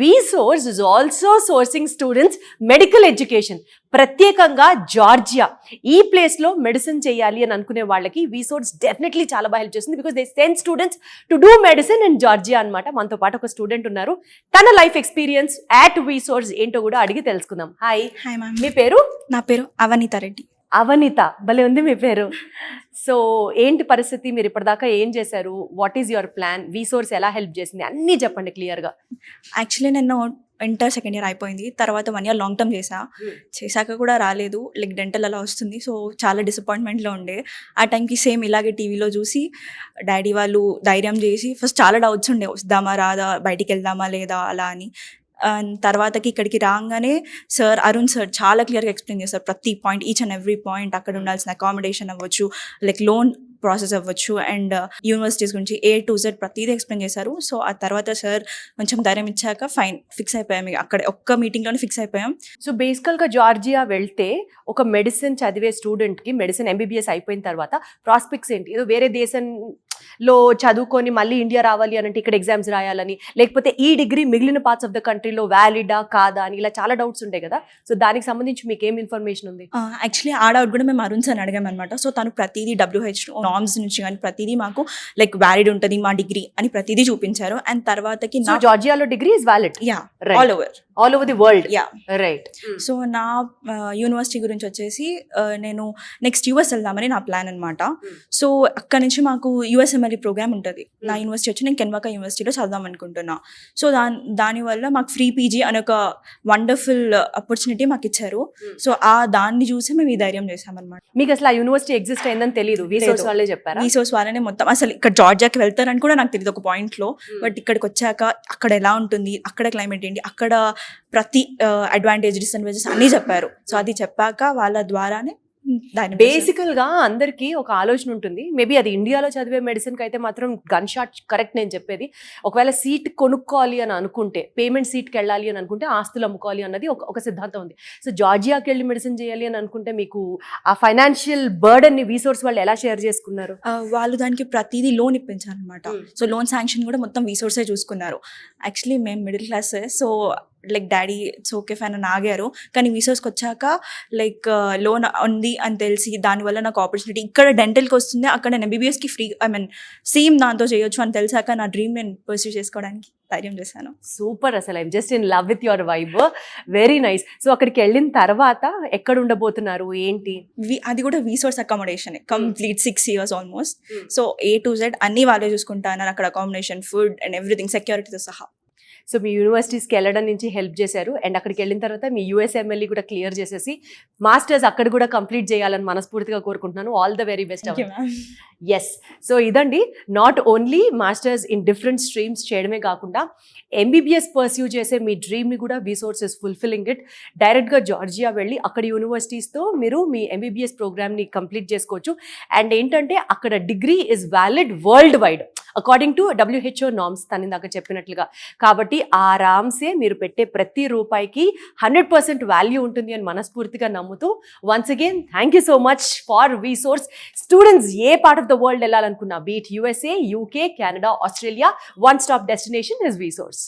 VSource is also sourcing students medical education, ప్రత్యేకంగా Georgia ఈ place లో మెడిసిన్ చేయాలి అని అనుకునే వాళ్ళకి VSource డెఫినెట్లీ చాలా బాగా హెల్ప్ చేస్తుంది. Because they send students to do medicine in Georgia అనమాట. మనతో పాటు ఒక స్టూడెంట్ ఉన్నారు, తన లైఫ్ ఎక్స్పీరియన్స్ అట్ VSource ఏంటో కూడా అడిగి తెలుసుకుందాం. హాయ్ మ్యామ్, మీ పేరు? నా పేరు అవనీత రెడ్డి. అవనీత, భలే ఉంది మీ పేరు. సో ఏంటి పరిస్థితి, మీరు ఇప్పటిదాకా ఏం చేశారు, what is your plan, VSource ఎలా హెల్ప్ చేసింది అన్నీ చెప్పండి క్లియర్గా. యాక్చువల్లీ నేను ఇంటర్ సెకండ్ ఇయర్ అయిపోయింది, తర్వాత 1 year లాంగ్ టర్మ్ చేశాక కూడా రాలేదు, లైక్ డెంటల్ అలా వస్తుంది. సో చాలా డిసప్పాయింట్మెంట్లో ఉండే. ఆ టైంకి సేమ్ ఇలాగే టీవీలో చూసి డాడీ వాళ్ళు ధైర్యం చేసి, ఫస్ట్ చాలా డౌట్స్ ఉండే, వద్దామా రాదా, బయటికి వెళ్దామా లేదా అలా అని. తర్వాతకి ఇక్కడికి రాగానే సార్ అరుణ్ సార్ చాలా క్లియర్గా ఎక్స్ప్లెయిన్ చేస్తారు ప్రతి point, each and every point. అక్కడ ఉండాల్సిన అకామిడేషన్ అవ్వచ్చు, లైక్ లోన్ ప్రాసెస్ అవ్వచ్చు, అండ్ యూనివర్సిటీస్ గురించి A to Z ప్రతిదీ ఎక్స్ప్లెయిన్ చేశారు. సో ఆ తర్వాత సార్ కొంచెం ధైర్యం ఇచ్చాక ఫైన్ ఫిక్స్ అయిపోయాం. అక్కడ ఒక్క మీటింగ్లోనే ఫిక్స్ అయిపోయాం. సో బేసికల్గా జార్జియా వెళ్తే ఒక మెడిసిన్ చదివే స్టూడెంట్కి, మెడిసిన్ MBBS అయిపోయిన తర్వాత ప్రాస్పెక్ట్స్ ఏంటి? ఏదో వేరే దేశంలో చదువుకొని మళ్ళీ ఇండియా రావాలి అని అంటే ఇక్కడ ఎగ్జామ్స్ రాయాలని, లేకపోతే ఈ డిగ్రీ మిగిలిన పార్ట్స్ ఆఫ్ ద కంట్రీలో వ్యాలిడా కాదా అని ఇలా చాలా డౌట్స్ ఉంటాయి కదా. సో దానికి సంబంధించి మీకు ఏం ఇన్ఫర్మేషన్ ఉంది? యాక్చువల్లీ ఆ డౌట్ కూడా మేము అరుణ్ సార్ అడిగాం అనమాట. సో తను ప్రతిదీ WHO నార్మ్స్ నుంచి కానీ ప్రతిదీ మాకు లైక్ వ్యాలిడ్ ఉంటుంది మా డిగ్రీ అని ప్రతిదీ చూపించారు. అండ్ తర్వాతకి నా జార్జియాలో degree is valid all over the world. Right. So నా యూనివర్సిటీ గురించి వచ్చేసి నేను నెక్స్ట్ US వెళ్దామని నా ప్లాన్ అనమాట. సో అక్కడ నుంచి మాకు USMLE ప్రోగ్రామ్ ఉంటుంది. నా యూనివర్సిటీ వచ్చి నేను కెన్వాకా యూనివర్సిటీలో చదువుదాం అనుకుంటున్నా. సో దానివల్ల మాకు ఫ్రీ PG అనే ఒక వండర్ఫుల్ ఆపర్చునిటీ మాకు ఇచ్చారు. సో దాన్ని చూసి మేము ఈ ధైర్యం చేసామన్నమాట. మీకు అసలు ఆ యూనివర్సిటీ ఎగ్జిస్ట్ అయిందని తెలియదు, VSource వాళ్ళే చెప్పారు. VSource వాళ్ళనే మొత్తం, అసలు ఇక్కడ జార్జియాకి వెళ్తారని కూడా నాకు తెలియదు ఒక పాయింట్లో. బట్ ఇక్కడికి వచ్చాక అక్కడ ఎలా ఉంటుంది, అక్కడ క్లైమేట్ ఏంటి, అక్కడ ప్రతి అడ్వాంటేజ్ డిసడ్వాంటేజెస్ అన్నీ చెప్పారు. సో అది చెప్పాక వాళ్ళ ద్వారానే బేసికల్ గా అందరికి ఒక ఆలోచన ఉంటుంది. మేబీ అది ఇండియాలో చదివే మెడిసిన్ కి అయితే మాత్రం గన్ షాట్ కరెక్ట్. నేను చెప్పేది, ఒకవేళ సీట్ కొనుక్కోవాలి అని అనుకుంటే, పేమెంట్ సీట్కి వెళ్ళాలి అని అనుకుంటే ఆస్తులు అమ్ముకోవాలి అన్నది ఒక సిద్ధాంతం ఉంది. సో జార్జియాకి వెళ్ళి మెడిసిన్ చేయాలి అని అనుకుంటే మీకు ఆ ఫైనాన్షియల్ బర్డన్ ని VSource వాళ్ళు ఎలా షేర్ చేసుకున్నారు? వాళ్ళు దానికి ప్రతిదీ లోన్ ఇప్పించారనమాట. సో లోన్ శాంక్షన్ కూడా మొత్తం VSource చూసుకున్నారు. యాక్చువల్లీ మేము middle class, so like daddy it's okay fine అని ఆగారు. కానీ VSourceకి వచ్చాక లైక్ లోన్ ఉంది అని తెలిసి, దానివల్ల నాకు ఆపర్చునిటీ ఇక్కడ డెంటల్కి వస్తుంది, అక్కడ నేను MBBSకి ఫ్రీ, సేమ్ దాంతో చేయొచ్చు అని తెలిసాక నా డ్రీమ్ నేను పర్స్యూ చేసుకోవడానికి ధైర్యం చేశాను. సూపర్, అసలు I'm just in love with your vibe, very nice. So అక్కడికి వెళ్ళిన తర్వాత ఎక్కడ ఉండబోతున్నారు ఏంటి? అది కూడా VSource accommodation complete 6 years almost. So A to Z అన్ని వాళ్ళే చూసుకుంటాను, అక్కడ అకామిడేషన్, ఫుడ్ అండ్ ఎవ్రీథింగ్, సెక్యూరిటీతో సహా. సో మీ యూనివర్సిటీస్కి వెళ్ళడం నుంచి హెల్ప్ చేశారు, అండ్ అక్కడికి వెళ్ళిన తర్వాత మీ USMLE కూడా క్లియర్ చేసేసి మాస్టర్స్ అక్కడ కూడా కంప్లీట్ చేయాలని మనస్ఫూర్తిగా కోరుకుంటున్నాను. All the very best. Yes, so ఇదండి, not only masters in different streams చేయడమే కాకుండా MBBS పర్స్యూ చేసే మీ డ్రీమ్ని కూడా VSource ఇస్ ఫుల్ఫిల్లింగ్ ఇట్. డైరెక్ట్గా జార్జియా వెళ్ళి అక్కడ యూనివర్సిటీస్తో మీరు మీ MBBS ప్రోగ్రామ్ని కంప్లీట్ చేసుకోవచ్చు. అండ్ ఏంటంటే అక్కడ degree is valid world wide according to WHO norms, తను ఇందాక చెప్పినట్లుగా. కాబట్టి ఆరామ్సే మీరు పెట్టే ప్రతి రూపాయికి 100% వాల్యూ ఉంటుంది అని మనస్ఫూర్తిగా నమ్ముతూ, once again thank you so much for VSource. Students ఏ పార్ట్ ఆఫ్ ద వరల్డ్ వెళ్ళాలనుకున్నా, be it USA, UK, Canada, Australia, one stop destination is VSource.